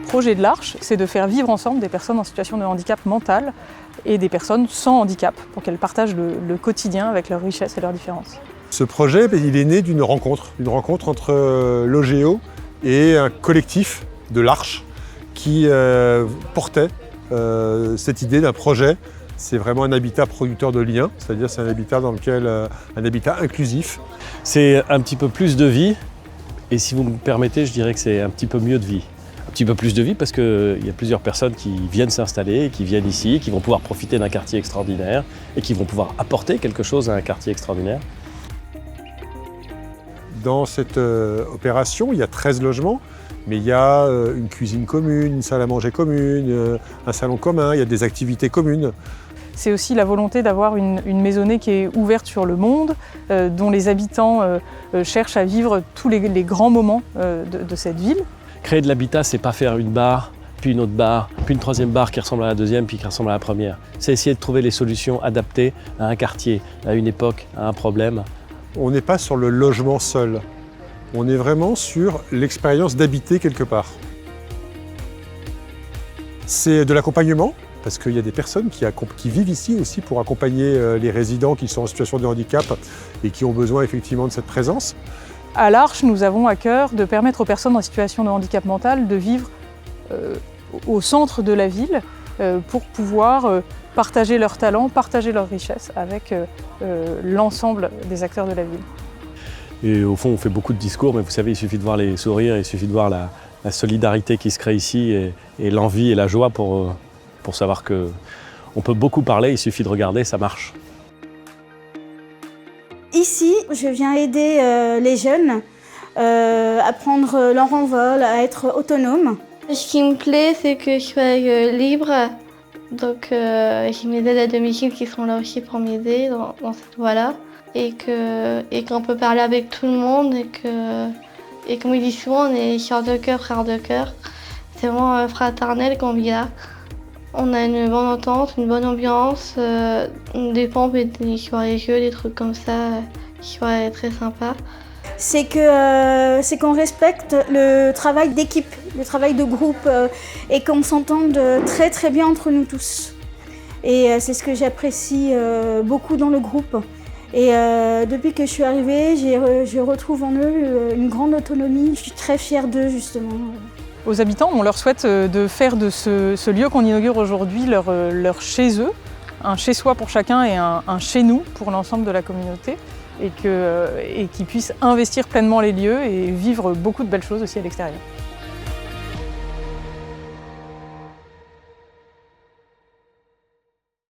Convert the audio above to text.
projet de l'Arche, c'est de faire vivre ensemble des personnes en situation de handicap mental et des personnes sans handicap, pour qu'elles partagent le quotidien avec leurs richesses et leurs différences. Ce projet, il est né d'une rencontre entre l'OGEO et un collectif de l'Arche qui portait cette idée d'un projet. C'est vraiment un habitat producteur de liens, c'est-à-dire c'est un habitat un habitat inclusif. C'est un petit peu plus de vie, et si vous me permettez, je dirais que c'est un petit peu mieux de vie. Un petit peu plus de vie parce qu'il y a plusieurs personnes qui viennent s'installer, qui viennent ici, qui vont pouvoir profiter d'un quartier extraordinaire et qui vont pouvoir apporter quelque chose à un quartier extraordinaire. Dans cette opération, il y a 13 logements, mais il y a une cuisine commune, une salle à manger commune, un salon commun, il y a des activités communes. C'est aussi la volonté d'avoir une maisonnée qui est ouverte sur le monde, dont les habitants cherchent à vivre tous les grands moments de cette ville. Créer de l'habitat, c'est pas faire une barre, puis une autre barre, puis une troisième barre qui ressemble à la deuxième, puis qui ressemble à la première. C'est essayer de trouver les solutions adaptées à un quartier, à une époque, à un problème. On n'est pas sur le logement seul, on est vraiment sur l'expérience d'habiter quelque part. C'est de l'accompagnement, parce qu'il y a des personnes qui vivent ici aussi pour accompagner les résidents qui sont en situation de handicap et qui ont besoin effectivement de cette présence. À l'Arche, nous avons à cœur de permettre aux personnes en situation de handicap mental de vivre au centre de la ville pour pouvoir partager leurs talents, partager leurs richesses avec l'ensemble des acteurs de la ville. Et au fond, on fait beaucoup de discours, mais vous savez, il suffit de voir les sourires, il suffit de voir la solidarité qui se crée ici et l'envie et la joie pour savoir qu'on peut beaucoup parler, il suffit de regarder, ça marche. Ici, je viens aider les jeunes à prendre leur envol, à être autonomes. Ce qui me plaît, c'est que je sois libre. Donc j'ai mes aides à domicile qui sont là aussi pour m'aider dans cette voie-là. Et qu'on peut parler avec tout le monde et comme il dit souvent, on est sœurs de cœur, frères de cœur. C'est vraiment fraternel qu'on vit là. On a une bonne entente, une bonne ambiance, des pompes et des soirées jeux, des trucs comme ça qui sont très sympas. C'est qu'on respecte le travail d'équipe, le travail de groupe et qu'on s'entende très très bien entre nous tous. Et c'est ce que j'apprécie beaucoup dans le groupe. Et depuis que je suis arrivée, je retrouve en eux une grande autonomie. Je suis très fière d'eux justement. Aux habitants, on leur souhaite de faire de ce lieu qu'on inaugure aujourd'hui leur chez eux, un chez-soi pour chacun et un chez-nous pour l'ensemble de la communauté, et qu'ils puissent investir pleinement les lieux et vivre beaucoup de belles choses aussi à l'extérieur.